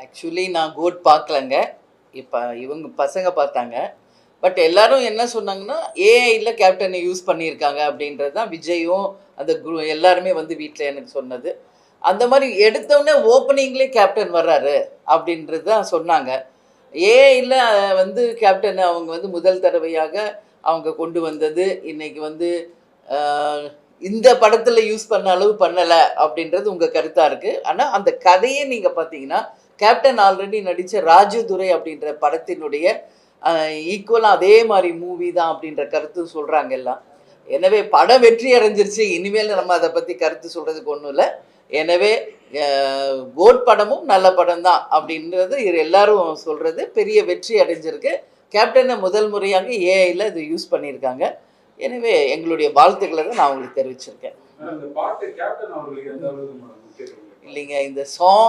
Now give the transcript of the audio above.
Actually நான் code பார்க்கலங்க. இப்போ இவங்க பசங்க பார்த்தாங்க. பட் எல்லாரும் என்ன சொன்னாங்கன்னா, ஏஐல கேப்டனை யூஸ் பண்ணியிருக்காங்க அப்படின்றது தான் விஜயும், அந்த எல்லாருமே வந்து வீட்ல எனக்கு சொன்னது. அந்த மாரி எடுத்தோனே ஓப்பனிங்லேயே கேப்டன் வர்றாரு அப்படின்றது தான் சொன்னாங்க. ஏஐல வந்து கேப்டன் அவங்க வந்து முதல் தடவையாக அவங்க கொண்டு வந்தது, இன்னைக்கு வந்து அ இந்த படத்துல யூஸ் பண்ண அளவு பண்ணல அப்படின்றது உங்க கருத்தா இருக்கு. ஆனா அந்த கதையே நீங்க பார்த்தீங்கன்னா, கேப்டன் ஆல்ரெடி நடிச்ச ராஜதுரை அப்படின்ற படத்தினுடைய ஈக்குவலா அதே மாரி மூவி தான் அப்படின்ற கருத்து சொல்றாங்க எல்லாம். எனவே படம் வெற்றி அடைஞ்சிருச்சு. இனிமேல் நம்ம அத பத்தி கருத்து சொல்றதுக்கு ஒண்ணும் இல்ல. எனவே அ கோட் படமும் நல்ல படம் தான் அப்படின்றது எல்லாரும் சொல்றது. பெரிய வெற்றி அடைஞ்சிருக்கு. கேப்டன முதல் முறையாக ஏஐல இது யூஸ் பண்ணியிருக்காங்க. எனவே எங்களுடைய வாழ்த்துக்களை தான் நான் உங்களுக்கு தெரிவிச்சிருக்கேன். அந்த பாட்டு கேப்டன் அவர்களுக்கு எந்த அளவுக்கு முக்கியத்துவம்? இல்லைங்க, இந்த சாங்